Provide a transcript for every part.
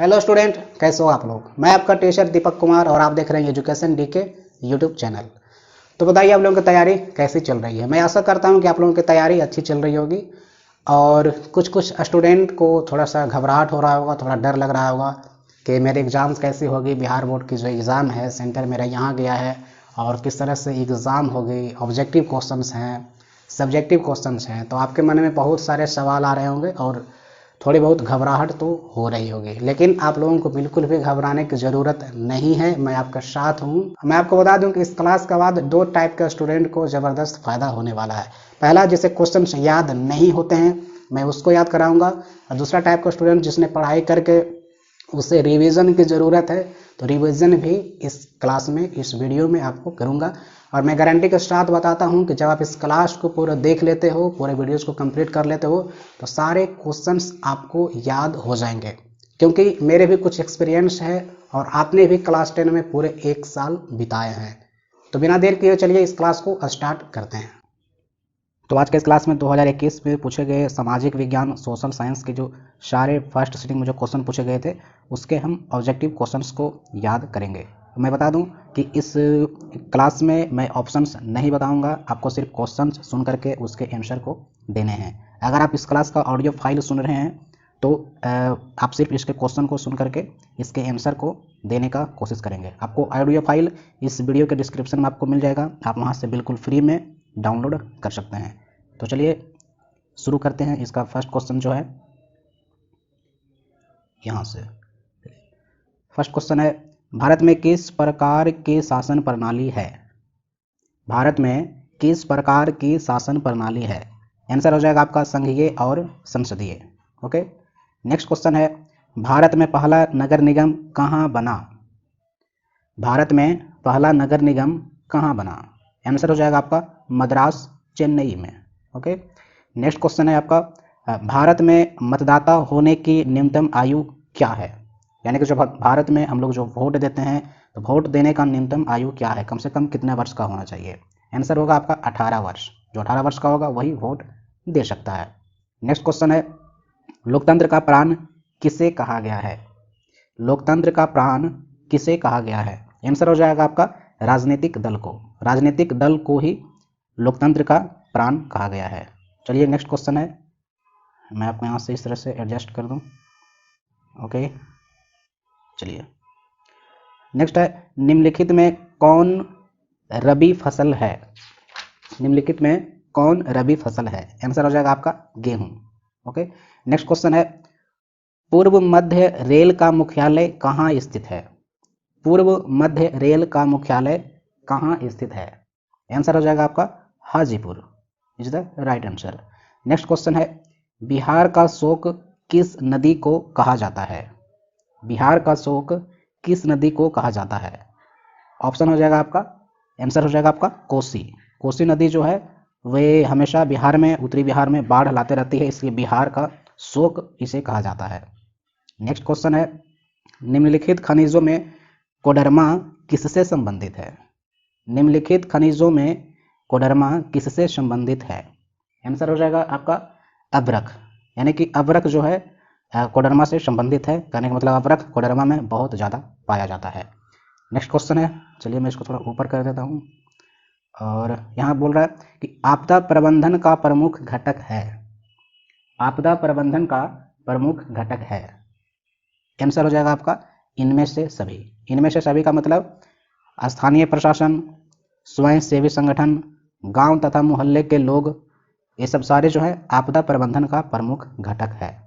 Hello student, कैसे हो आप लोग। मैं आपका टीचर दीपक कुमार और आप देख रहे हैं एजुकेशन डीके यूट्यूब चैनल। तो बताइए आप लोगों की तैयारी कैसी चल रही है। मैं आशा करता हूं कि आप लोगों की तैयारी अच्छी चल रही होगी और कुछ स्टूडेंट को थोड़ा सा घबराहट हो रहा होगा, थोड़ा डर लग रहा होगा कि मेरे एग्ज़ाम्स कैसी होगी। बिहार बोर्ड की जो एग्ज़ाम है, सेंटर मेरा यहाँ गया है और किस तरह से एग्ज़ाम होगी, ऑब्जेक्टिव क्वेश्चंस हैं, सब्जेक्टिव क्वेश्चंस हैं। तो आपके मन में बहुत सारे सवाल आ रहे होंगे और थोड़ी बहुत घबराहट तो हो रही होगी, लेकिन आप लोगों को बिल्कुल भी घबराने की ज़रूरत नहीं है। मैं आपका साथ हूँ। मैं आपको बता दूं कि इस क्लास के बाद दो टाइप के स्टूडेंट को ज़बरदस्त फ़ायदा होने वाला है। पहला, जिसे क्वेश्चन याद नहीं होते हैं, मैं उसको याद कराऊंगा। और दूसरा टाइप का स्टूडेंट जिसने पढ़ाई करके उसे रिवीजन की ज़रूरत है, तो रिवीजन भी इस क्लास में, इस वीडियो में आपको करूंगा। और मैं गारंटी के साथ बताता हूं कि जब आप इस क्लास को पूरा देख लेते हो, पूरे वीडियोस को कंप्लीट कर लेते हो, तो सारे क्वेश्चंस आपको याद हो जाएंगे, क्योंकि मेरे भी कुछ एक्सपीरियंस है और आपने भी क्लास 10 में पूरे 1 साल बिताए हैं। तो बिना देर किए चलिए इस क्लास को स्टार्ट करते हैं। तो आज के इस क्लास में 2021 में पूछे गए सामाजिक विज्ञान सोशल साइंस के जो सारे फर्स्ट सिटिंग में जो क्वेश्चन पूछे गए थे, उसके हम ऑब्जेक्टिव क्वेश्चंस को याद करेंगे। मैं बता दूं कि इस क्लास में मैं ऑप्शंस नहीं बताऊंगा, आपको सिर्फ क्वेश्चंस सुन करके उसके आंसर को देने हैं। अगर आप इस क्लास का ऑडियो फाइल सुन रहे हैं तो आप सिर्फ इसके क्वेश्चन को सुन करके इसके आंसर को देने का कोशिश करेंगे। आपको ऑडियो फाइल इस वीडियो के डिस्क्रिप्शन में आपको मिल जाएगा, आप वहाँ से बिल्कुल फ्री में डाउनलोड कर सकते हैं। तो चलिए शुरू करते हैं। इसका फर्स्ट क्वेश्चन जो है यहाँ से, फर्स्ट क्वेश्चन है, भारत में किस प्रकार की शासन प्रणाली है। भारत में किस प्रकार की शासन प्रणाली है। आंसर हो जाएगा आपका संघीय और संसदीय। ओके, नेक्स्ट क्वेश्चन है, भारत में पहला नगर निगम कहाँ बना। भारत में पहला नगर निगम कहाँ बना। आंसर हो जाएगा आपका मद्रास, चेन्नई में। ओके, नेक्स्ट क्वेश्चन है आपका, भारत में मतदाता होने की न्यूनतम आयु क्या है। यानी कि जो भारत में हम लोग जो वोट देते हैं, तो वोट देने का न्यूनतम आयु क्या है, कम से कम कितने वर्ष का होना चाहिए। आंसर होगा आपका 18 वर्ष। जो 18 वर्ष का होगा वही वोट दे सकता है। नेक्स्ट क्वेश्चन है, लोकतंत्र का प्राण किसे कहा गया है। लोकतंत्र का प्राण किसे कहा गया है। आंसर हो जाएगा आपका राजनीतिक दल को। राजनीतिक दल को ही लोकतंत्र का प्राण कहा गया है। चलिए नेक्स्ट क्वेश्चन है, मैं आपको यहाँ से इस तरह से एडजस्ट कर दूं। ओके, चलिए नेक्स्ट है, निम्नलिखित में कौन रबी फसल है। निम्नलिखित में कौन रबी फसल है। आंसर हो जाएगा आपका गेहूं। ओके, नेक्स्ट क्वेश्चन है, पूर्व मध्य रेल का मुख्यालय कहाँ स्थित है। पूर्व मध्य रेल का मुख्यालय कहाँ स्थित है। आंसर हो जाएगा आपका Hajipur, is the right answer. Next question है, बिहार का शोक किस नदी को कहा जाता है। बिहार का शोक किस नदी को कहा जाता है। ऑप्शन हो जाएगा आपका, आंसर हो जाएगा आपका कोसी। कोसी नदी जो है वे हमेशा बिहार में, उत्तरी बिहार में बाढ़ लाते रहती है, इसलिए बिहार का शोक इसे कहा जाता है। नेक्स्ट क्वेश्चन है, निम्नलिखित खनिजों में कोडरमा किससे संबंधित है। निम्नलिखित खनिजों में कोडरमा किससे संबंधित है। आंसर हो जाएगा आपका अभ्रक। यानी कि अभ्रक जो है कोडरमा से संबंधित है, कहने का मतलब अभ्रक कोडरमा में बहुत ज़्यादा पाया जाता है। नेक्स्ट क्वेश्चन है, चलिए मैं इसको थोड़ा ऊपर कर देता हूँ। और यहाँ बोल रहा है कि आपदा प्रबंधन का प्रमुख घटक है। आपदा प्रबंधन का प्रमुख घटक है। आंसर हो जाएगा आपका इनमें से सभी। इनमें से सभी का मतलब स्थानीय प्रशासन, स्वयं सेवी संगठन, गांव तथा मोहल्ले के लोग, ये सब सारे जो है आपदा प्रबंधन का प्रमुख घटक है।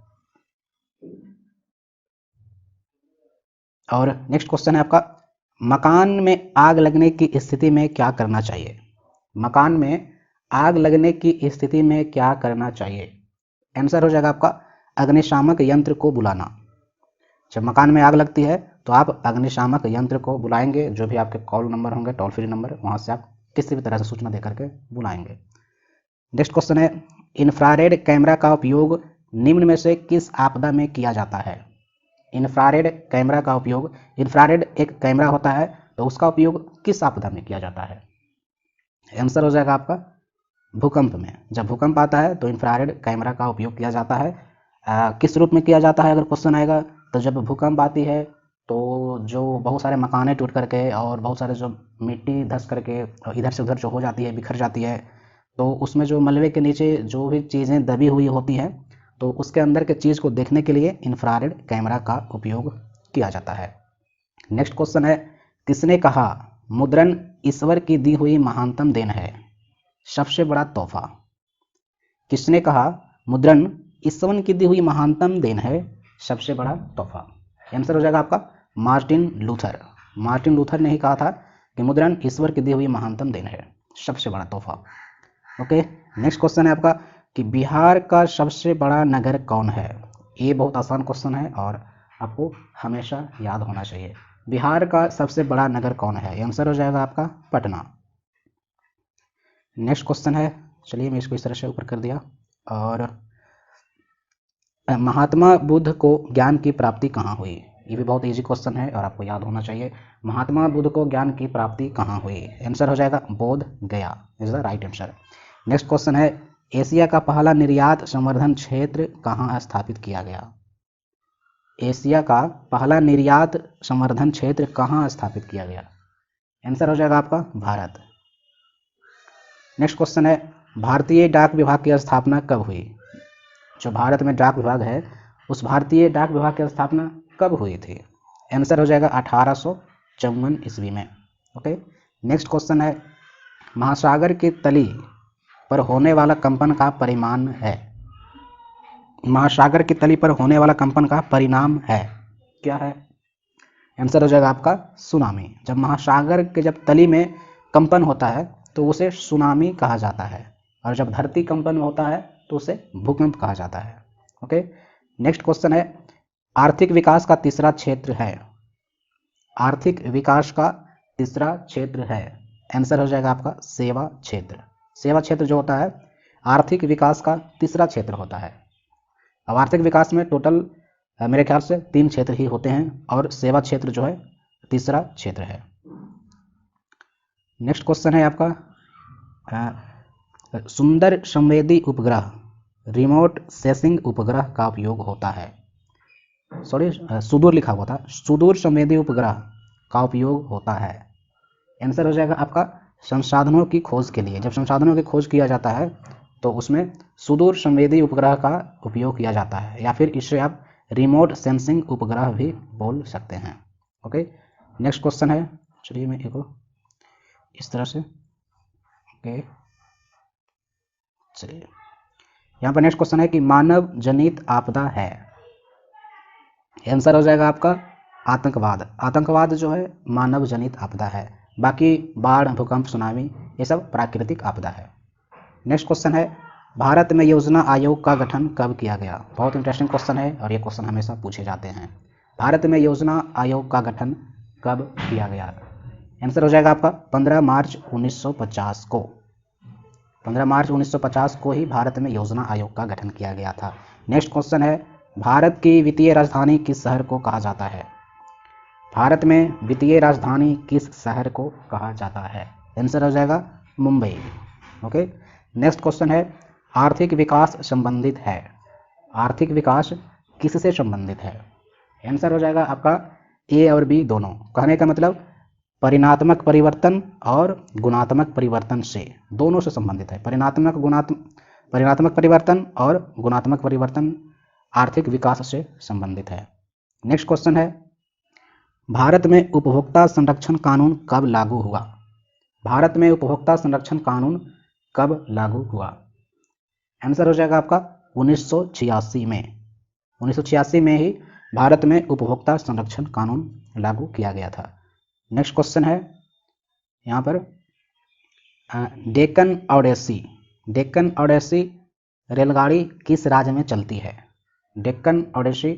और नेक्स्ट क्वेश्चन है आपका, मकान में आग लगने की स्थिति में क्या करना चाहिए। मकान में आग लगने की स्थिति में क्या करना चाहिए। आंसर हो जाएगा आपका अग्निशामक यंत्र को बुलाना। जब मकान में आग लगती है तो आप अग्निशामक यंत्र को बुलाएंगे, जो भी आपके कॉल नंबर होंगे, टोल फ्री नंबर, वहाँ से आप किसी भी तरह से सूचना दे करके बुलाएंगे। नेक्स्ट क्वेश्चन है, इंफ्रारेड कैमरा का उपयोग निम्न में से किस आपदा में किया जाता है। इंफ्रारेड कैमरा का उपयोग, इंफ्रारेड एक कैमरा होता है, तो उसका उपयोग किस आपदा में किया जाता है। आंसर हो जाएगा आपका भूकंप में। जब भूकंप आता है तो इंफ्रारेड कैमरा का उपयोग किया जाता है। किस रूप में किया जाता है, अगर क्वेश्चन आएगा तो जब भूकंप आती है तो जो बहुत सारे मकाने टूट करके और बहुत सारे जो मिट्टी धंस करके इधर से उधर जो हो जाती है, बिखर जाती है, तो उसमें जो मलबे के नीचे जो भी चीज़ें दबी हुई होती हैं तो उसके अंदर के चीज़ को देखने के लिए इंफ्रारेड कैमरा का उपयोग किया जाता है। नेक्स्ट क्वेश्चन है, किसने कहा मुद्रण ईश्वर की दी हुई महानतम देन है, सबसे बड़ा तोहफा? किसने कहा मुद्रण ईश्वर की दी हुई महानतम देन है, सबसे बड़ा तोहफा? आंसर हो जाएगा आपका मार्टिन लूथर। मार्टिन लूथर ने ही कहा था कि मुद्रण ईश्वर की दी हुई महानतम देन है, सबसे बड़ा तोहफा। ओके, नेक्स्ट क्वेश्चन है आपका कि बिहार का सबसे बड़ा नगर कौन है? ये बहुत आसान क्वेश्चन है और आपको हमेशा याद होना चाहिए। बिहार का सबसे बड़ा नगर कौन है? आंसर हो जाएगा आपका पटना। नेक्स्ट क्वेश्चन है, चलिए मैं इसको इस तरह से ऊपर कर दिया। और महात्मा बुद्ध को ज्ञान की प्राप्ति कहाँ हुई? ये भी बहुत इजी क्वेश्चन है और आपको याद होना चाहिए। महात्मा बुद्ध को ज्ञान की प्राप्ति कहाँ हुई? आंसर हो जाएगा बोध गया, is the right answer. Next question है, एशिया का पहला निर्यात संवर्धन क्षेत्र कहाँ स्थापित किया गया? एशिया का पहला निर्यात संवर्धन क्षेत्र कहाँ स्थापित किया गया? आंसर हो जाएगा आपका भारत। नेक्स्ट क्वेश्चन है, भारतीय डाक विभाग की स्थापना कब हुई? जो भारत में डाक विभाग है उस भारतीय डाक विभाग की स्थापना कब हुई थी? आंसर हो जाएगा 1854 ईस्वी में। ओके, नेक्स्ट क्वेश्चन है, महासागर की तली पर होने वाला कंपन का परिमाण है? महासागर की तली पर होने वाला कंपन का परिणाम है, क्या है? आंसर हो जाएगा आपका सुनामी। जब महासागर के जब तली में कंपन होता है तो उसे सुनामी कहा जाता है, और जब धरती कंपन होता है तो उसे भूकंप कहा जाता है। ओके, नेक्स्ट क्वेश्चन है, आर्थिक विकास का तीसरा क्षेत्र है? आर्थिक विकास का तीसरा क्षेत्र है, आंसर हो जाएगा आपका सेवा क्षेत्र। सेवा क्षेत्र जो होता है आर्थिक विकास का तीसरा क्षेत्र होता है। अब आर्थिक विकास में टोटल मेरे ख्याल से 3 क्षेत्र ही होते हैं और सेवा क्षेत्र जो है तीसरा क्षेत्र है। नेक्स्ट क्वेश्चन है आपका, सुंदर संवेदी उपग्रह रिमोट सेंसिंग उपग्रह का उपयोग होता है, सॉरी सुदूर लिखा हुआ था, सुदूर संवेदी उपग्रह का उपयोग होता है। आंसर हो जाएगा आपका संसाधनों की खोज के लिए। जब संसाधनों की खोज किया जाता है तो उसमें सुदूर संवेदी उपग्रह का उपयोग किया जाता है, या फिर इसे आप रिमोट सेंसिंग उपग्रह भी बोल सकते हैं। ओके, नेक्स्ट क्वेश्चन है, चलिए मैं एक इस तरह से, ओके चलिए यहाँ पर नेक्स्ट क्वेश्चन है कि मानव जनित आपदा है? आंसर हो जाएगा आपका आतंकवाद। आतंकवाद जो है मानव जनित आपदा है, बाकी बाढ़, भूकंप, सुनामी ये सब प्राकृतिक आपदा है। नेक्स्ट क्वेश्चन है, भारत में योजना आयोग का गठन कब किया गया? बहुत इंटरेस्टिंग क्वेश्चन है और ये क्वेश्चन हमेशा पूछे जाते हैं। भारत में योजना आयोग का गठन कब किया गया? आंसर हो जाएगा आपका 15 मार्च 1950 को। 15 मार्च 1950 को ही भारत में योजना आयोग का गठन किया गया था। नेक्स्ट क्वेश्चन है, भारत की वित्तीय राजधानी किस शहर को कहा जाता है? भारत में वित्तीय राजधानी किस शहर को कहा जाता है? आंसर हो जाएगा मुंबई। ओके, नेक्स्ट क्वेश्चन है, आर्थिक विकास संबंधित है? आर्थिक विकास किससे संबंधित है? आंसर हो जाएगा आपका ए और बी दोनों। कहने का मतलब परिणात्मक परिवर्तन और गुणात्मक परिवर्तन से, दोनों से संबंधित है। परिणात्मक परिवर्तन और गुणात्मक परिवर्तन आर्थिक विकास से संबंधित है। नेक्स्ट क्वेश्चन है, भारत में उपभोक्ता संरक्षण कानून कब लागू हुआ? भारत में उपभोक्ता संरक्षण कानून कब लागू हुआ? आंसर हो जाएगा आपका 1986 में। 1986 में ही भारत में उपभोक्ता संरक्षण कानून लागू किया गया था। नेक्स्ट क्वेश्चन है यहाँ पर, डेक्कन ओडेसी रेलगाड़ी किस राज्य में चलती है? डेक्कन ओडेसी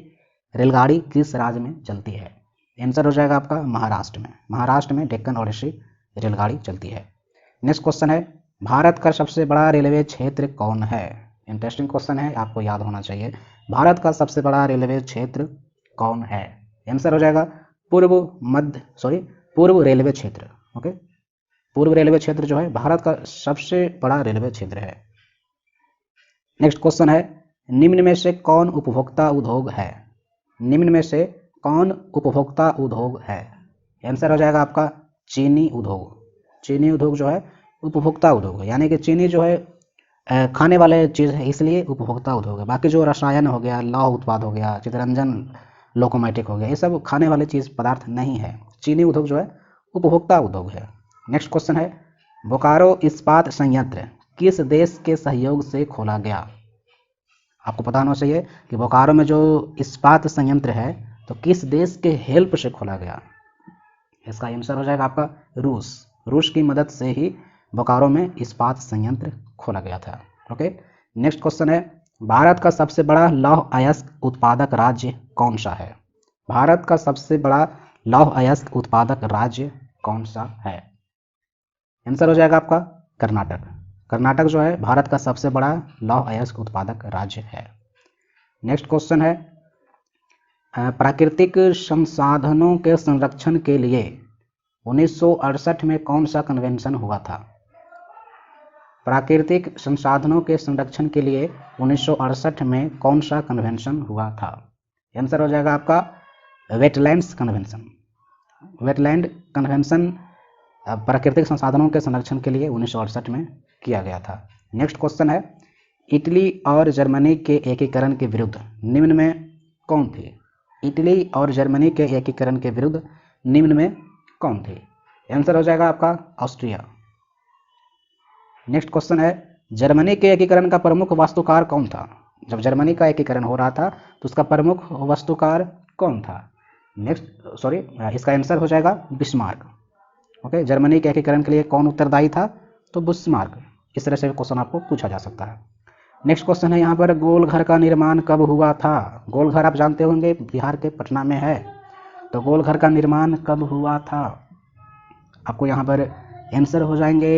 रेलगाड़ी किस राज्य में चलती है? आंसर हो जाएगा आपका महाराष्ट्र में। महाराष्ट्र में डेक्कन ओडेसी रेलगाड़ी चलती है। नेक्स्ट क्वेश्चन है, भारत का सबसे बड़ा रेलवे क्षेत्र कौन है? इंटरेस्टिंग क्वेश्चन है, आपको याद होना चाहिए। भारत का सबसे बड़ा रेलवे क्षेत्र कौन है? आंसर हो जाएगा पूर्व रेलवे क्षेत्र। ओके, पूर्व रेलवे क्षेत्र जो है भारत का सबसे बड़ा रेलवे क्षेत्र है। नेक्स्ट क्वेश्चन है, निम्न में से कौन उपभोक्ता उद्योग है? निम्न में से कौन उपभोक्ता उद्योग है? आंसर हो जाएगा आपका चीनी उद्योग। चीनी उद्योग जो है उपभोक्ता उद्योग है, यानी कि चीनी जो है खाने वाले चीज़ है, इसलिए उपभोक्ता उद्योग है। बाकी जो रसायन हो गया, लौह उत्पाद हो गया, चितरंजन लोकोमैटिक हो गया, ये सब खाने वाले चीज़ पदार्थ नहीं है। चीनी उद्योग जो है उपभोक्ता उद्योग है। नेक्स्ट क्वेश्चन है, बोकारो इस्पात संयंत्र किस देश के सहयोग से खोला गया? आपको पता होना चाहिए कि बोकारो में जो इस्पात संयंत्र है तो किस देश के हेल्प से खोला गया? इसका आंसर हो जाएगा आपका रूस। रूस की मदद से ही बोकारो में इस्पात संयंत्र खोला गया था। ओके, नेक्स्ट क्वेश्चन है, भारत का सबसे बड़ा लौह अयस्क उत्पादक राज्य कौन सा है? भारत का सबसे बड़ा लौह अयस्क उत्पादक राज्य कौन सा है? आंसर हो जाएगा आपका कर्नाटक। कर्नाटक जो है भारत का सबसे बड़ा लौह अयस्क उत्पादक राज्य है। नेक्स्ट क्वेश्चन है, प्राकृतिक संसाधनों के संरक्षण के लिए 1968 में कौन सा कन्वेंशन हुआ था? प्राकृतिक संसाधनों के संरक्षण के लिए 1968 में कौन सा कन्वेंशन हुआ था? आंसर हो जाएगा आपका वेटलैंड्स कन्वेंशन। वेटलैंड कन्वेंशन प्राकृतिक संसाधनों के संरक्षण के लिए 1968 में किया गया था। नेक्स्ट क्वेश्चन है, इटली और जर्मनी के एकीकरण के विरुद्ध निम्न में कौन थी? इटली और जर्मनी के एकीकरण के विरुद्ध निम्न में कौन थी? आंसर हो जाएगा आपका ऑस्ट्रिया। नेक्स्ट क्वेश्चन है, जर्मनी के एकीकरण का प्रमुख वास्तुकार कौन था? जब जर्मनी का एकीकरण हो रहा था तो उसका प्रमुख वास्तुकार कौन था? इसका आंसर हो जाएगा बिस्मार्क। ओके, जर्मनी के एकीकरण के लिए कौन उत्तरदायी था? तो बिस्मार्क। इस तरह से क्वेश्चन आपको पूछा जा सकता है। नेक्स्ट क्वेश्चन है, यहाँ पर गोल घर का निर्माण कब हुआ था? गोल घर आप जानते होंगे बिहार के पटना में है, तो गोल घर का निर्माण कब हुआ था? आपको यहाँ पर आंसर हो जाएंगे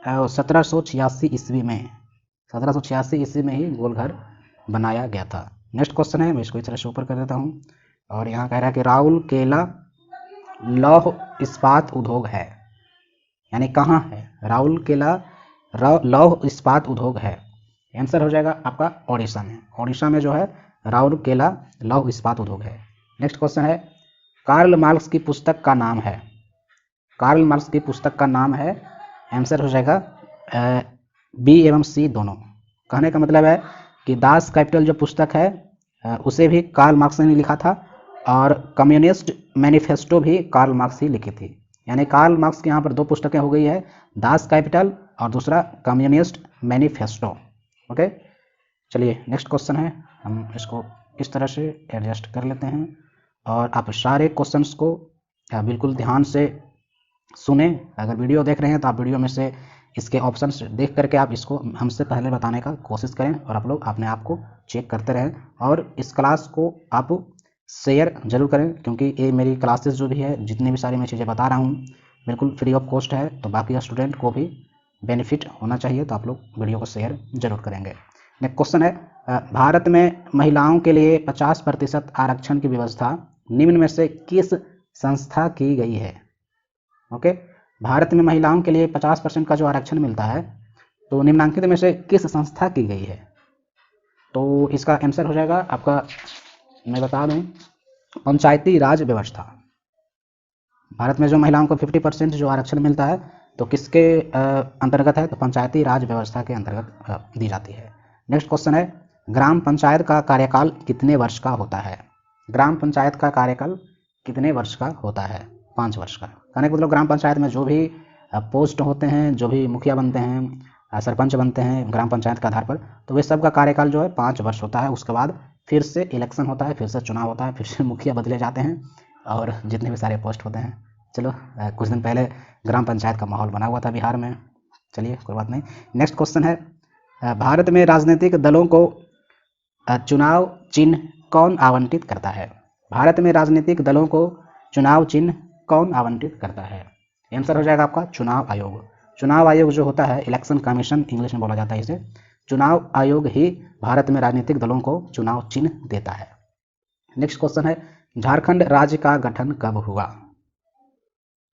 1786 ईस्वी में। 1786 ईस्वी में ही गोल घर बनाया गया था। नेक्स्ट क्वेश्चन है, मैं इसको इस तरह से ऊपर कर देता हूँ, और यहाँ कह रहा है कि राउल केला लौह इस्पात उद्योग है, यानी कहाँ है? राउल केला लौह इस्पात उद्योग है। आंसर हो जाएगा आपका ओडिशा में। ओडिशा में जो है राउल केला लौह इस्पात उद्योग है। नेक्स्ट क्वेश्चन है, कार्ल मार्क्स की पुस्तक का नाम है? कार्ल मार्क्स की पुस्तक का नाम है, आंसर हो जाएगा बी एवं सी दोनों। कहने का मतलब है कि दास कैपिटल जो पुस्तक है उसे भी कार्ल मार्क्स ने लिखा था, और कम्युनिस्ट मैनिफेस्टो भी कार्ल मार्क्स ही लिखी थी। यानी कार्ल मार्क्स की यहाँ पर दो पुस्तकें हो गई है, दास कैपिटल और दूसरा कम्युनिस्ट मैनिफेस्टो। ओके, चलिए नेक्स्ट क्वेश्चन है, हम इसको इस तरह से एडजस्ट कर लेते हैं, और आप सारे क्वेश्चंस को बिल्कुल ध्यान से सुने। अगर वीडियो देख रहे हैं तो आप वीडियो में से इसके ऑप्शंस देख करके आप इसको हमसे पहले बताने का कोशिश करें, और आप लोग अपने आप को चेक करते रहें, और इस क्लास को आप शेयर जरूर करें, क्योंकि ये मेरी क्लासेस जो भी है, जितनी भी सारी मैं चीज़ें बता रहा हूँ बिल्कुल फ्री ऑफ कॉस्ट है, तो बाकी स्टूडेंट को भी बेनिफिट होना चाहिए, तो आप लोग वीडियो को शेयर जरूर करेंगे। नेक्स्ट क्वेश्चन है, भारत में महिलाओं के लिए 50% आरक्षण की व्यवस्था निम्न में से किस संस्था की गई है? ओके, भारत में महिलाओं के लिए 50% का जो आरक्षण मिलता है तो निम्नांकित में से किस संस्था की गई है? तो इसका आंसर हो जाएगा आपका, मैं बता दूं, पंचायती राज व्यवस्था। भारत में जो महिलाओं को 50% जो आरक्षण मिलता है तो किसके अंतर्गत है? तो पंचायती राज व्यवस्था के अंतर्गत दी जाती है। नेक्स्ट क्वेश्चन है, ग्राम पंचायत का कार्यकाल कितने वर्ष का होता है? ग्राम पंचायत का कार्यकाल कितने वर्ष का होता है? 5 वर्ष का। कहने का मतलब ग्राम पंचायत में जो भी पोस्ट होते हैं, जो भी मुखिया बनते हैं, सरपंच बनते हैं ग्राम पंचायत के आधार पर, तो वे सब का कार्यकाल जो है 5 वर्ष होता है। उसके बाद फिर से इलेक्शन होता है, फिर से चुनाव होता है, फिर से मुखिया बदले जाते हैं, और जितने भी सारे पोस्ट होते हैं। चलो, कुछ दिन पहले ग्राम पंचायत का माहौल बना हुआ था बिहार में, चलिए कोई बात नहीं। नेक्स्ट क्वेश्चन है, भारत में राजनीतिक दलों को चुनाव चिन्ह कौन आवंटित करता है? भारत में राजनीतिक दलों को चुनाव चिन्ह कौन आवंटित करता है? आंसर हो जाएगा आपका चुनाव आयोग। चुनाव आयोग जो होता है, इलेक्शन कमीशन इंग्लिश में बोला जाता है इसे, चुनाव आयोग ही भारत में राजनीतिक दलों को चुनाव चिन्ह देता है। नेक्स्ट क्वेश्चन है, झारखंड राज्य का गठन कब हुआ?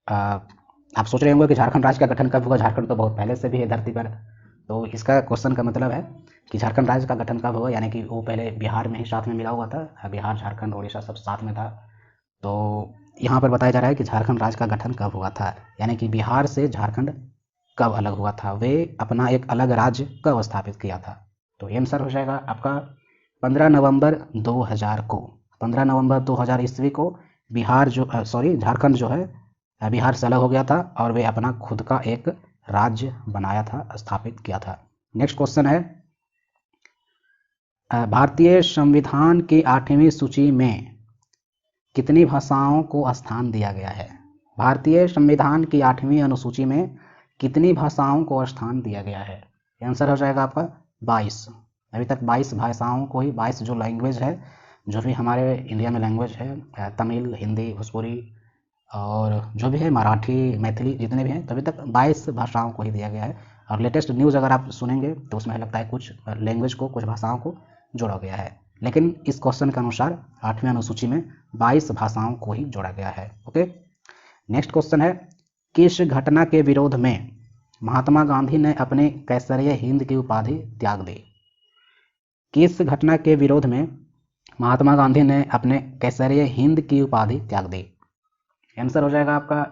आप सोच रहे होंगे कि झारखंड राज्य का गठन कब हुआ, झारखंड तो बहुत पहले से भी है धरती पर। तो इसका क्वेश्चन का मतलब है कि झारखंड राज्य का गठन कब हुआ, यानी कि वो पहले बिहार में ही साथ में मिला हुआ था, बिहार झारखंड उड़ीसा सब साथ में था। तो यहाँ पर बताया जा रहा है कि झारखंड राज्य का गठन कब हुआ था, यानी कि बिहार से झारखंड कब अलग हुआ था, वे अपना एक अलग राज्य कब स्थापित किया था। तो ये आंसर हो जाएगा आपका 15 नवंबर 2000 को। 15 नवंबर 2000 ईस्वी को बिहार जो झारखंड जो है बिहार से अलग हो गया था और वे अपना खुद का एक राज्य बनाया था, स्थापित किया था। नेक्स्ट क्वेश्चन है, भारतीय संविधान की 8वीं सूची में कितनी भाषाओं को स्थान दिया गया है। भारतीय संविधान की 8वीं अनुसूची में कितनी भाषाओं को स्थान दिया गया है। आंसर हो जाएगा आपका 22। अभी तक 22 भाषाओं को ही, 22 जो लैंग्वेज है, जो भी हमारे इंडिया में लैंग्वेज है, तमिल, हिंदी, भोजपुरी और जो भी है मराठी, मैथिली, जितने भी हैं, तो अभी तक 22 भाषाओं को ही दिया गया है। और लेटेस्ट न्यूज़ अगर आप सुनेंगे तो उसमें लगता है कुछ लैंग्वेज को, कुछ भाषाओं को जोड़ा गया है, लेकिन इस क्वेश्चन के अनुसार 8वीं अनुसूची में 22 भाषाओं को ही जोड़ा गया है। ओके, नेक्स्ट क्वेश्चन है, किस घटना के विरोध में महात्मा गांधी ने अपने कैसरिय हिंद की उपाधि त्याग दी। किस घटना के विरोध में महात्मा गांधी ने अपने कैसरिय हिंद की उपाधि त्याग दी। आंसर हो जाएगा आपका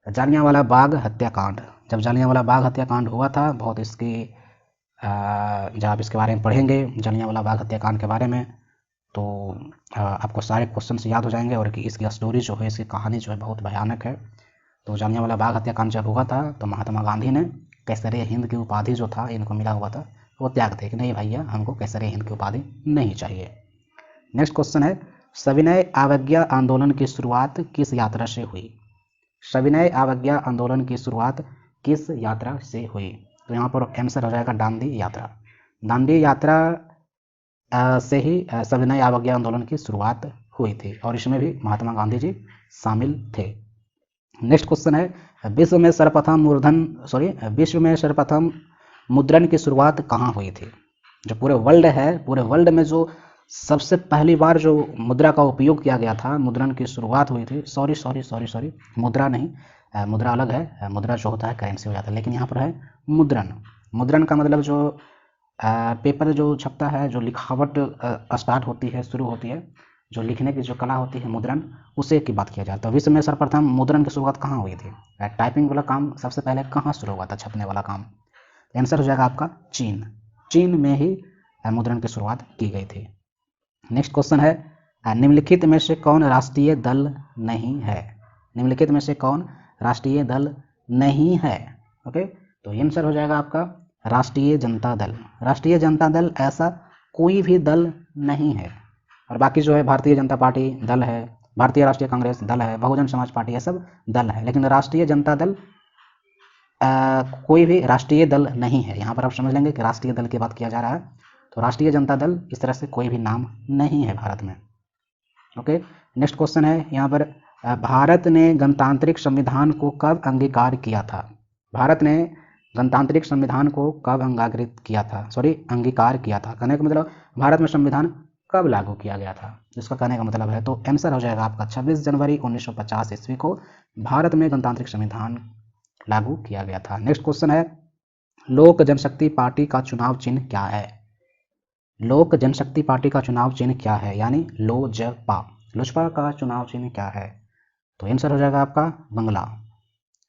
जालियांवाला बाग हत्याकांड। जब जालियांवाला बाग हत्याकांड हुआ था, बहुत इसकी जब आप इसके बारे में पढ़ेंगे, जालियांवाला बाग हत्याकांड के बारे में, तो आपको सारे क्वेश्चंस याद हो जाएंगे और कि इसकी स्टोरी जो है, इसकी कहानी जो है बहुत भयानक है। तो जालियांवाला बाग हत्याकांड जब हुआ था तो महात्मा गांधी ने कैसरिय हिंद की उपाधि जो था, इनको मिला हुआ था, वो त्याग थे कि नहीं भैया, हमको कैसरिय हिंद की उपाधि नहीं चाहिए। नेक्स्ट क्वेश्चन है, सविनय अवज्ञा आंदोलन की शुरुआत किस यात्रा से हुई। सविनय अवज्ञा आंदोलन की शुरुआत किस यात्रा से हुई। तो यहाँ पर आंसर हो जाएगा दांडी यात्रा। दांडी यात्रा से ही सविनय अवज्ञा आंदोलन की शुरुआत हुई थी और इसमें भी महात्मा गांधी जी शामिल थे। नेक्स्ट क्वेश्चन है, विश्व में सर्वप्रथम मुद्रण की शुरुआत कहाँ हुई थी। जो पूरे वर्ल्ड है, पूरे वर्ल्ड में जो सबसे पहली बार जो मुद्रा का उपयोग किया गया था, मुद्रण की शुरुआत हुई थी, सॉरी मुद्रा नहीं, मुद्रा अलग है, मुद्रा जो होता है करेंसी हो जाता है, लेकिन यहाँ पर है मुद्रण। मुद्रण का मतलब जो पेपर जो छपता है, जो लिखावट स्टार्ट होती है, शुरू होती है, जो लिखने की जो कला होती है, मुद्रण, उसे की बात किया जाए तो विश्व में सर्वप्रथम मुद्रण की शुरुआत कहाँ हुई थी। टाइपिंग वाला काम सबसे पहले कहाँ शुरू हुआ था, छपने वाला काम। आंसर हो जाएगा आपका चीन में ही मुद्रण की शुरुआत की गई थी। नेक्स्ट क्वेश्चन है, निम्नलिखित में से कौन राष्ट्रीय दल नहीं है। निम्नलिखित में से कौन राष्ट्रीय दल नहीं है। ओके, तो आंसर हो जाएगा आपका राष्ट्रीय जनता दल। राष्ट्रीय जनता दल ऐसा कोई भी दल नहीं है। और बाकी जो है भारतीय जनता पार्टी दल है, भारतीय राष्ट्रीय कांग्रेस दल है, बहुजन समाज पार्टी, ये सब दल है, लेकिन राष्ट्रीय जनता दल कोई भी राष्ट्रीय दल नहीं है। यहाँ पर आप समझ लेंगे कि राष्ट्रीय दल की बात किया जा रहा है, तो राष्ट्रीय जनता दल इस तरह से कोई भी नाम नहीं है भारत में। ओके, नेक्स्ट क्वेश्चन है यहाँ पर, भारत ने गणतांत्रिक संविधान को कब अंगीकार किया था। भारत ने गणतांत्रिक संविधान को कब अंगीकार किया था। कहने का मतलब भारत में संविधान कब लागू किया गया था, जिसका कहने का मतलब है। तो आंसर हो जाएगा आपका 26 जनवरी 1950 ईस्वी को भारत में गणतांत्रिक संविधान लागू किया गया था। नेक्स्ट क्वेश्चन है, लोक जनशक्ति पार्टी का चुनाव चिन्ह क्या है। लोक जनशक्ति पार्टी का चुनाव चिन्ह क्या है, यानी लोजपा का चुनाव चिन्ह क्या है। तो आंसर हो जाएगा आपका बंगला।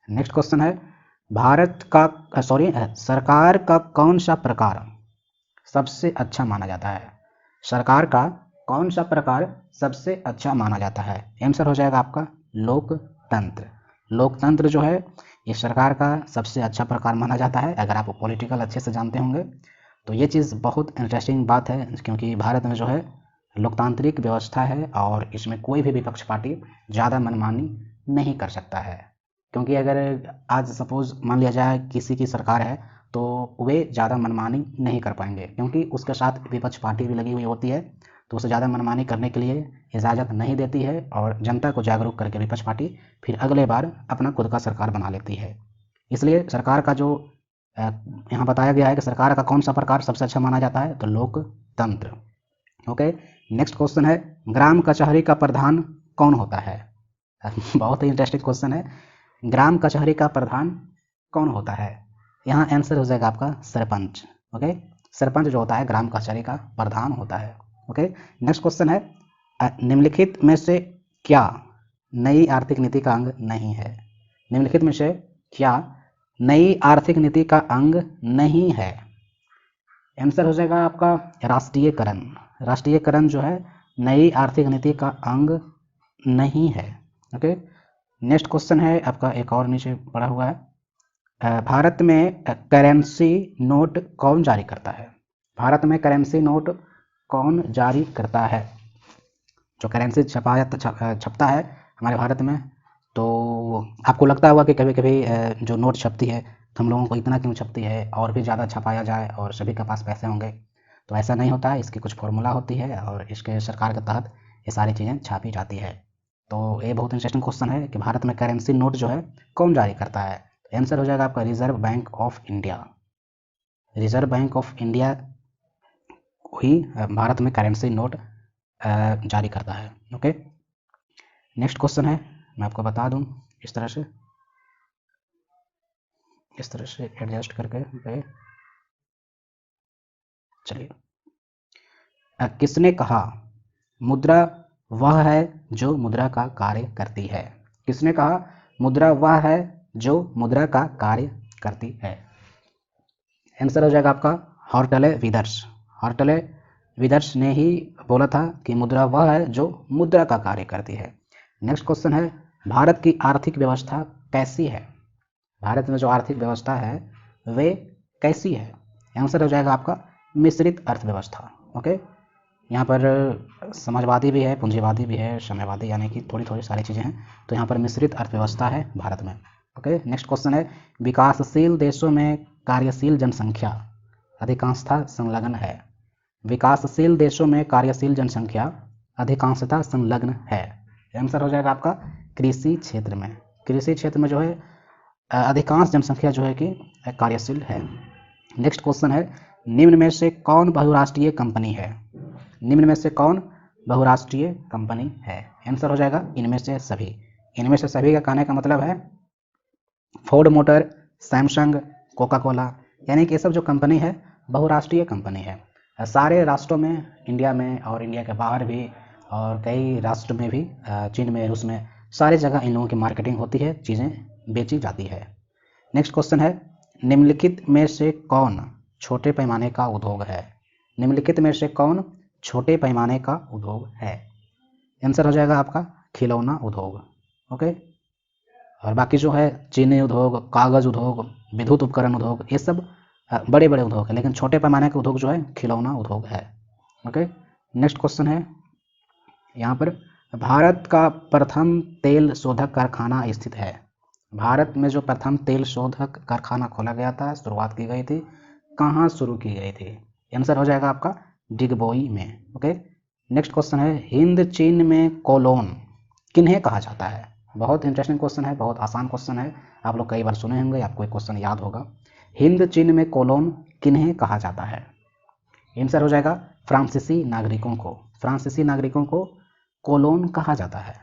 नेक्स्ट क्वेश्चन है, सरकार का कौन सा प्रकार सबसे अच्छा माना जाता है। सरकार का कौन सा प्रकार सबसे अच्छा माना जाता है। आंसर हो जाएगा आपका लोकतंत्र। लोकतंत्र जो है ये सरकार का सबसे अच्छा प्रकार माना जाता है। अगर आप पॉलिटिकल अच्छे से जानते होंगे तो ये चीज़ बहुत इंटरेस्टिंग बात है, क्योंकि भारत में जो है लोकतांत्रिक व्यवस्था है और इसमें कोई भी विपक्ष पार्टी ज़्यादा मनमानी नहीं कर सकता है। क्योंकि अगर आज सपोज मान लिया जाए किसी की सरकार है तो वे ज़्यादा मनमानी नहीं कर पाएंगे, क्योंकि उसके साथ विपक्ष पार्टी भी लगी हुई होती है, तो उसे ज़्यादा मनमानी करने के लिए इजाज़त नहीं देती है और जनता को जागरूक करके विपक्ष पार्टी फिर अगले बार अपना खुद का सरकार बना लेती है। इसलिए सरकार का जो यहाँ बताया गया है कि सरकार का कौन सा प्रकार सबसे अच्छा माना जाता है, तो लोकतंत्र। ओके, नेक्स्ट क्वेश्चन है, ग्राम कचहरी का प्रधान कौन होता है। बहुत ही इंटरेस्टिंग क्वेश्चन है, ग्राम कचहरी का प्रधान कौन होता है। यहाँ आंसर हो जाएगा आपका सरपंच। ओके, सरपंच जो होता है ग्राम कचहरी का प्रधान होता है। ओके, नेक्स्ट क्वेश्चन है निम्नलिखित में से क्या नई आर्थिक नीति का अंग नहीं है? निम्नलिखित में से क्या नई आर्थिक नीति का अंग नहीं है? आंसर हो जाएगा आपका राष्ट्रीयकरण। राष्ट्रीयकरण जो है नई आर्थिक नीति का अंग नहीं है। ओके, नेक्स्ट क्वेश्चन है आपका एक और नीचे पड़ा हुआ है भारत में करेंसी नोट कौन जारी करता है? भारत में करेंसी नोट कौन जारी करता है? जो करेंसी छपता है हमारे भारत में, तो आपको लगता होगा कि कभी कभी जो नोट छपती है तो हम लोगों को इतना क्यों छपती है, और भी ज़्यादा छपाया जाए और सभी के पास पैसे होंगे। तो ऐसा नहीं होता है, इसकी कुछ फॉर्मूला होती है और इसके सरकार के तहत ये सारी चीज़ें छापी जाती है। तो ये बहुत इंटरेस्टिंग क्वेश्चन है कि भारत में करेंसी नोट जो है कौन जारी करता है? तो आंसर हो जाएगा आपका reserve bank of India. Reserve bank of India ही भारत में करेंसी नोट जारी करता है। ओके, नेक्स्ट क्वेश्चन है, मैं आपको बता दूं इस तरह से एडजस्ट करके गए। चलिए, किसने कहा मुद्रा वह है जो मुद्रा का कार्य करती है? किसने कहा मुद्रा वह है जो मुद्रा का कार्य करती है? आंसर हो जाएगा आपका हॉर्टले विदर्स। हॉर्टले विदर्स ने ही बोला था कि मुद्रा वह है जो मुद्रा का कार्य करती है। नेक्स्ट क्वेश्चन है भारत की आर्थिक व्यवस्था कैसी है? भारत में जो आर्थिक व्यवस्था है वे कैसी है? आंसर हो जाएगा आपका मिश्रित अर्थव्यवस्था। ओके, यहाँ पर समाजवादी भी है, पूंजीवादी भी है, साम्यवादी, यानी कि थोड़ी थोड़ी सारी चीज़ें हैं। तो यहाँ पर मिश्रित अर्थव्यवस्था है भारत में। ओके, नेक्स्ट क्वेश्चन है विकासशील देशों में कार्यशील जनसंख्या अधिकांशतः संलग्न है। विकासशील देशों में कार्यशील जनसंख्या अधिकांशतः संलग्न है। आंसर हो जाएगा आपका कृषि क्षेत्र में। कृषि क्षेत्र में जो है अधिकांश जनसंख्या जो है कि कार्यशील है। नेक्स्ट क्वेश्चन है निम्न में से कौन बहुराष्ट्रीय कंपनी है? निम्न में से कौन बहुराष्ट्रीय कंपनी है? आंसर हो जाएगा इनमें से सभी। इनमें से सभी का कहने का मतलब है Ford motor, Samsung, Coca Cola, यानी कि ये सब जो कंपनी है बहुराष्ट्रीय कंपनी है। सारे राष्ट्रों में, इंडिया में और इंडिया के बाहर भी, और कई राष्ट्र में भी, चीन में, रूस में, सारी जगह इन लोगों की मार्केटिंग होती है, चीज़ें बेची जाती है। नेक्स्ट क्वेश्चन है निम्नलिखित में से कौन छोटे पैमाने का उद्योग है? निम्नलिखित में से कौन छोटे पैमाने का उद्योग है? आंसर हो जाएगा आपका खिलौना उद्योग। ओके, और बाकी जो है चीनी उद्योग, कागज़ उद्योग, विद्युत उपकरण उद्योग, ये सब बड़े बड़े उद्योग है, लेकिन छोटे पैमाने का उद्योग जो है खिलौना उद्योग है। ओके, नेक्स्ट क्वेश्चन है यहाँ पर भारत का प्रथम तेल शोधक कारखाना स्थित है। भारत में जो प्रथम तेल शोधक कारखाना खोला गया था, शुरुआत की गई थी, कहाँ शुरू की गई थी? आंसर हो जाएगा आपका डिगबोई में। ओके, नेक्स्ट क्वेश्चन है हिंद चीन में कोलोन किन्हें कहा जाता है? बहुत इंटरेस्टिंग क्वेश्चन है, बहुत आसान क्वेश्चन है, आप लोग कई बार सुने होंगे, आपको एक क्वेश्चन याद होगा। हिंद चीन में कोलोन किन्हें कहा जाता है? आंसर हो जाएगा फ्रांसीसी नागरिकों को। फ्रांसीसी नागरिकों को कोलोन कहा जाता है।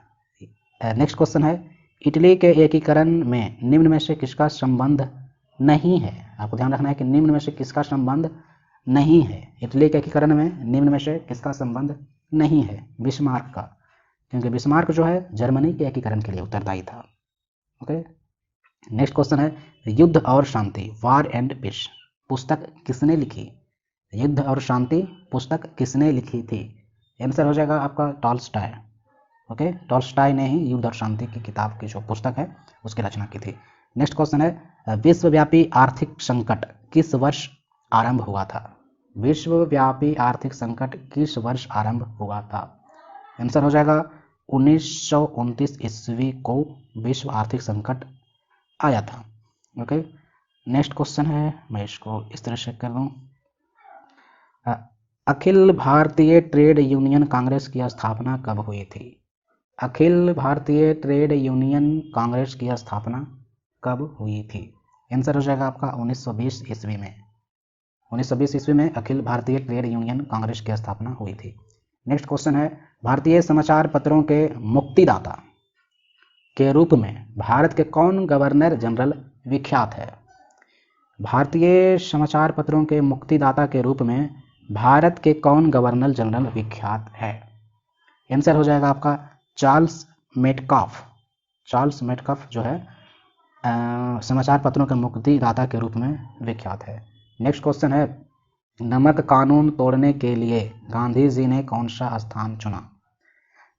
नेक्स्ट क्वेश्चन है इटली के एकीकरण में निम्न में से किसका संबंध नहीं है? आपको ध्यान रखना है कि निम्न में से किसका संबंध नहीं है। इटली के एकीकरण में निम्न में से किसका संबंध नहीं है? बिस्मार्क का, क्योंकि बिस्मार्क जो है जर्मनी के एकीकरण के लिए उत्तरदायी था। ओके, नेक्स्ट क्वेश्चन है युद्ध और शांति, वार एंड पीस, पुस्तक किसने लिखी? युद्ध और शांति पुस्तक किसने लिखी थी? आंसर हो जाएगा आपका टॉल्स्टॉय। ओके, टॉल्स्टॉय ने ही युद्ध और शांति की किताब की जो पुस्तक है उसकी रचना की थी। नेक्स्ट क्वेश्चन है विश्वव्यापी आर्थिक संकट किस वर्ष आरंभ हुआ था? विश्वव्यापी आर्थिक संकट किस वर्ष आरंभ हुआ था? आंसर हो जाएगा 1929 ईस्वी को विश्व आर्थिक संकट आया था। ओके, नेक्स्ट क्वेश्चन है, मैं इसको इस तरह से कर दूं, अखिल भारतीय ट्रेड यूनियन कांग्रेस की स्थापना कब हुई थी? अखिल भारतीय ट्रेड यूनियन कांग्रेस की स्थापना कब हुई थी? आंसर हो जाएगा आपका 1920 ईस्वी में। 1920 ईस्वी में अखिल भारतीय ट्रेड यूनियन कांग्रेस की स्थापना हुई थी। नेक्स्ट क्वेश्चन है भारतीय समाचार पत्रों के मुक्तिदाता के रूप में भारत के कौन गवर्नर जनरल विख्यात है? भारतीय समाचार पत्रों के मुक्तिदाता के रूप में भारत के कौन गवर्नर जनरल विख्यात है? आंसर हो जाएगा आपका चार्ल्स मेटकाफ। चार्ल्स मेटकाफ जो है समाचार पत्रों के मुक्तिदाता के रूप में विख्यात है। नेक्स्ट क्वेश्चन है, नमक कानून तोड़ने के लिए गांधी जी ने कौन सा स्थान चुना?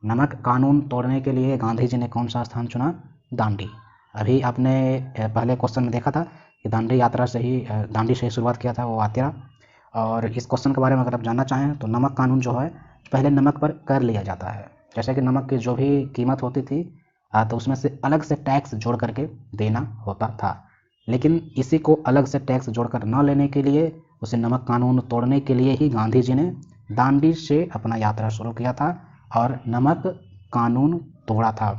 नमक कानून तोड़ने के लिए गांधी जी ने कौन सा स्थान चुना? दांडी। अभी आपने पहले क्वेश्चन में देखा था कि दांडी से ही शुरुआत किया था वो यात्रा। और इस क्वेश्चन के बारे में अगर आप जानना चाहें तो नमक कानून जो है पहले नमक पर कर लिया जाता है। जैसे कि नमक की जो भी कीमत होती थी तो उसमें से अलग से टैक्स जोड़ करके देना होता था, लेकिन इसी को अलग से टैक्स जोड़कर न लेने के लिए उसे नमक कानून तोड़ने के लिए ही गांधी जी ने दांडी से अपना यात्रा शुरू किया था और नमक कानून तोड़ा था।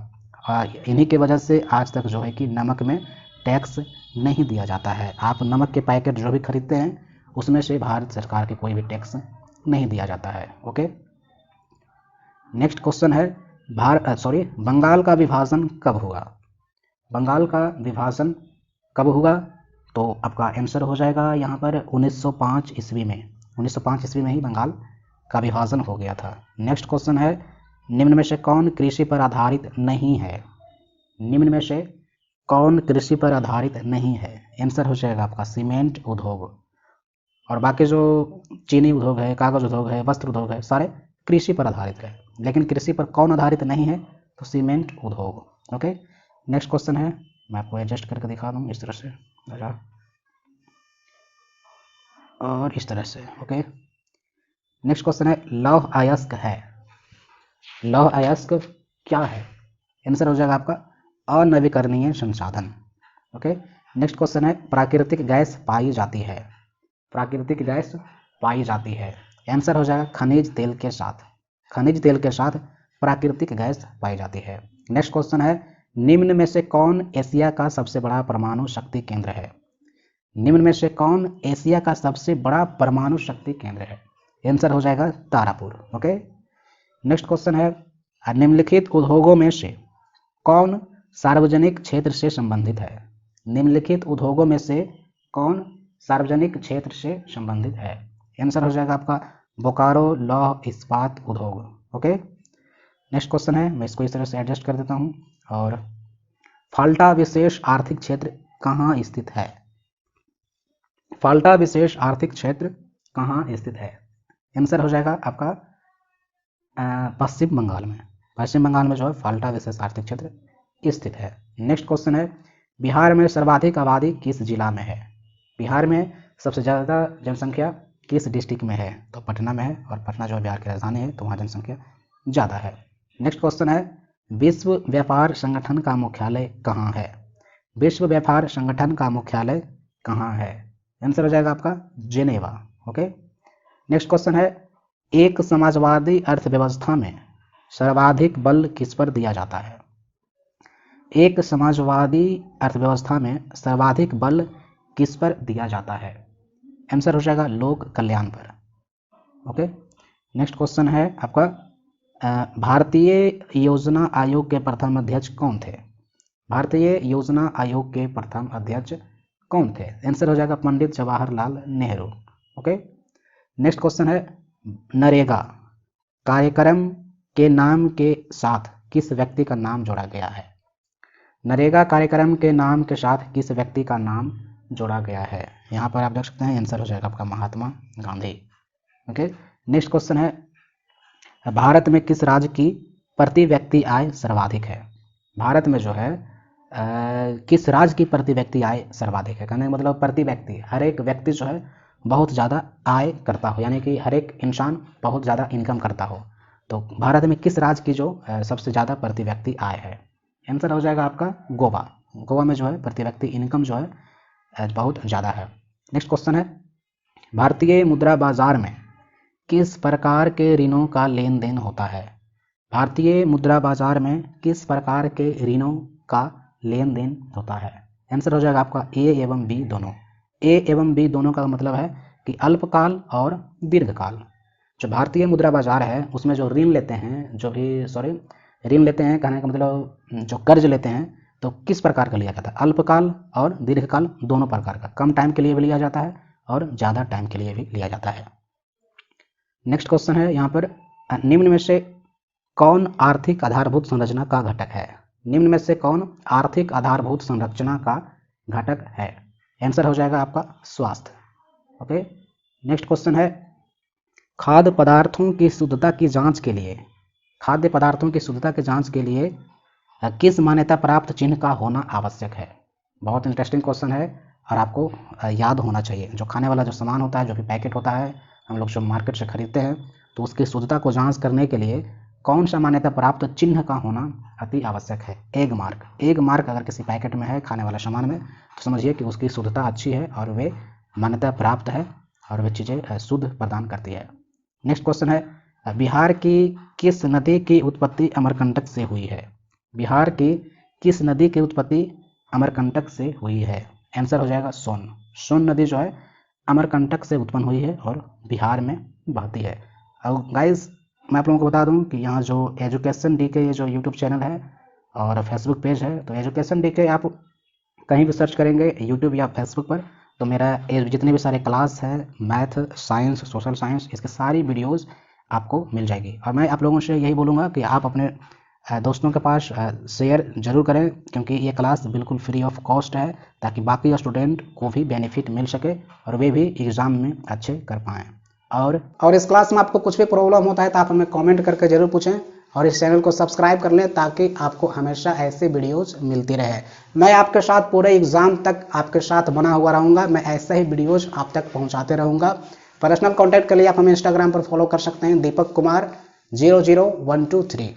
इन्हीं की वजह से आज तक जो है कि नमक में टैक्स नहीं दिया जाता है। आप नमक के पैकेट जो भी खरीदते हैं उसमें से भारत सरकार के कोई भी टैक्स नहीं दिया जाता है। ओके, नेक्स्ट क्वेश्चन है, बंगाल का विभाजन कब हुआ? बंगाल का विभाजन कब हुआ? तो आपका आंसर हो जाएगा यहाँ पर 1905 ईस्वी में। 1905 ईस्वी में ही बंगाल का विभाजन हो गया था। नेक्स्ट क्वेश्चन है, निम्न में से कौन कृषि पर आधारित नहीं है? निम्न में से कौन कृषि पर आधारित नहीं है? आंसर हो जाएगा आपका सीमेंट उद्योग। और बाकी जो चीनी उद्योग है, कागज उद्योग है, वस्त्र उद्योग है, सारे कृषि पर आधारित है, लेकिन कृषि पर कौन आधारित नहीं है? तो सीमेंट उद्योग। ओके, नेक्स्ट क्वेश्चन है, मैं आपको एडजस्ट करके दिखा दूँ इस तरह से और इस तरह से। ओके, नेक्स्ट क्वेश्चन है, लौह अयस्क है। लौह अयस्क क्या है? आंसर हो जाएगा आपका अनवीकरणीय संसाधन। ओके, नेक्स्ट क्वेश्चन है, प्राकृतिक गैस पाई जाती है। प्राकृतिक गैस पाई जाती है, आंसर हो जाएगा खनिज तेल के साथ। खनिज तेल के साथ प्राकृतिक गैस पाई जाती है। नेक्स्ट क्वेश्चन है, निम्न में से कौन एशिया का सबसे बड़ा परमाणु शक्ति केंद्र है? निम्न में से कौन एशिया का सबसे बड़ा परमाणु शक्ति केंद्र है? आंसर हो जाएगा तारापुर। ओके, नेक्स्ट क्वेश्चन है, निम्नलिखित उद्योगों में से कौन सार्वजनिक क्षेत्र से संबंधित है? निम्नलिखित उद्योगों में से कौन सार्वजनिक क्षेत्र से संबंधित है? आंसर हो जाएगा आपका बोकारो लौह इस्पात उद्योग। ओके, नेक्स्ट क्वेश्चन है, मैं इसको इस तरह से एडजस्ट कर देता हूँ। और फाल्टा विशेष आर्थिक क्षेत्र कहाँ स्थित है? फाल्टा विशेष आर्थिक क्षेत्र कहाँ स्थित है? आंसर हो जाएगा आपका पश्चिम बंगाल में। पश्चिम बंगाल में जो है फाल्टा विशेष आर्थिक क्षेत्र स्थित है। नेक्स्ट क्वेश्चन है, बिहार में सर्वाधिक आबादी किस जिला में है? बिहार में सबसे ज़्यादा जनसंख्या किस डिस्ट्रिक्ट में है? तो पटना में है, और पटना जो है बिहार की राजधानी है, तो वहाँ जनसंख्या ज़्यादा है। नेक्स्ट क्वेश्चन है, विश्व व्यापार संगठन का मुख्यालय कहाँ है? विश्व व्यापार संगठन का मुख्यालय कहाँ है? आंसर हो जाएगा आपका जेनेवा। ओके, नेक्स्ट क्वेश्चन है, एक समाजवादी अर्थव्यवस्था में सर्वाधिक बल किस पर दिया जाता है? एक समाजवादी अर्थव्यवस्था में सर्वाधिक बल किस पर दिया जाता है? आंसर हो जाएगा लोक कल्याण पर। ओके, नेक्स्ट क्वेश्चन है आपका, भारतीय योजना आयोग के प्रथम अध्यक्ष कौन थे? भारतीय योजना आयोग के प्रथम अध्यक्ष कौन थे? आंसर हो जाएगा Pandit Jawaharlal Nehru. Okay, next question है, नरेगा कार्यक्रम के नाम के साथ किस व्यक्ति का नाम जोड़ा गया है? नरेगा कार्यक्रम के नाम के साथ किस व्यक्ति का नाम जोड़ा गया है? यहाँ पर आप देख सकते हैं, आंसर हो जाएगा आपका Mahatma Gandhi. Okay, next question है, भारत में किस राज्य की प्रति व्यक्ति आय सर्वाधिक है? भारत में जो है किस राज्य की प्रति व्यक्ति आय सर्वाधिक है? कहने का मतलब प्रति व्यक्ति, हर एक व्यक्ति जो है बहुत ज़्यादा आय करता हो, यानी कि हर एक इंसान बहुत ज़्यादा इनकम करता हो। तो भारत में किस राज्य की जो सबसे ज़्यादा प्रति व्यक्ति आय है? आंसर हो जाएगा आपका गोवा। गोवा में जो है प्रति व्यक्ति इनकम जो है बहुत ज़्यादा है। नेक्स्ट क्वेश्चन है, भारतीय मुद्रा बाजार में किस प्रकार के ऋणों का लेन देन होता है? भारतीय मुद्रा बाजार में किस प्रकार के ऋणों का लेन देन होता है? आंसर हो जाएगा आपका ए एवं बी दोनों। ए एवं बी दोनों का मतलब है कि अल्पकाल और दीर्घकाल। जो भारतीय मुद्रा बाजार है उसमें जो ऋण लेते हैं, ऋण लेते हैं, कहने का मतलब जो कर्ज लेते हैं, तो किस प्रकार का लिया जाता है? अल्पकाल और दीर्घकाल दोनों प्रकार का, कम टाइम के लिए भी लिया जाता है और ज़्यादा टाइम के लिए भी लिया जाता है। नेक्स्ट क्वेश्चन है यहाँ पर, निम्न में से कौन आर्थिक आधारभूत संरचना का घटक है? निम्न में से कौन आर्थिक आधारभूत संरचना का घटक है? आंसर हो जाएगा आपका स्वास्थ्य। ओके, नेक्स्ट क्वेश्चन है, खाद्य पदार्थों की शुद्धता की जांच के लिए, खाद्य पदार्थों की शुद्धता की जांच के लिए किस मान्यता प्राप्त चिन्ह का होना आवश्यक है? बहुत इंटरेस्टिंग क्वेश्चन है और आपको याद होना चाहिए। जो खाने वाला जो सामान होता है, जो भी पैकेट होता है, हम लोग जो मार्केट से खरीदते हैं, तो उसकी शुद्धता को जांच करने के लिए कौन सा मान्यता प्राप्त चिन्ह का होना अति आवश्यक है? Egg mark. एग मार्क अगर किसी पैकेट में है खाने वाला सामान में, तो समझिए कि उसकी शुद्धता अच्छी है और वे मान्यता प्राप्त है और वे चीज़ें शुद्ध प्रदान करती है। नेक्स्ट क्वेश्चन है, बिहार की किस नदी की उत्पत्ति अमरकंटक से हुई है? बिहार की किस नदी की उत्पत्ति अमरकंटक से हुई है? आंसर हो जाएगा सोन। सोन नदी जो है अमरकंटक से उत्पन्न हुई है और बिहार में बहती है। और गाइस, मैं आप लोगों को बता दूं कि यहाँ जो एजुकेशन डीके ये जो यूट्यूब चैनल है और फेसबुक पेज है, तो एजुकेशन डीके आप कहीं भी सर्च करेंगे यूट्यूब या फेसबुक पर, तो मेरा जितने भी सारे क्लास है, मैथ, साइंस, सोशल साइंस, इसके सारी वीडियोज़ आपको मिल जाएगी। और मैं आप लोगों से यही बोलूँगा कि आप अपने दोस्तों के पास शेयर जरूर करें, क्योंकि ये क्लास बिल्कुल फ्री ऑफ कॉस्ट है, ताकि बाकी स्टूडेंट को भी बेनिफिट मिल सके और वे भी एग्ज़ाम में अच्छे कर पाएँ। और इस क्लास में आपको कुछ भी प्रॉब्लम होता है तो आप हमें कमेंट करके ज़रूर पूछें और इस चैनल को सब्सक्राइब कर लें, ताकि आपको हमेशा ऐसे वीडियोज़ मिलती रहे। मैं आपके साथ पूरे एग्ज़ाम तक आपके साथ बना हुआ रहूँगा। मैं ऐसे ही वीडियोज़ आप तक पहुँचाते रहूँगा। पर्सनल कॉन्टैक्ट के लिए आप हमें इंस्टाग्राम पर फॉलो कर सकते हैं, दीपक कुमार 00123।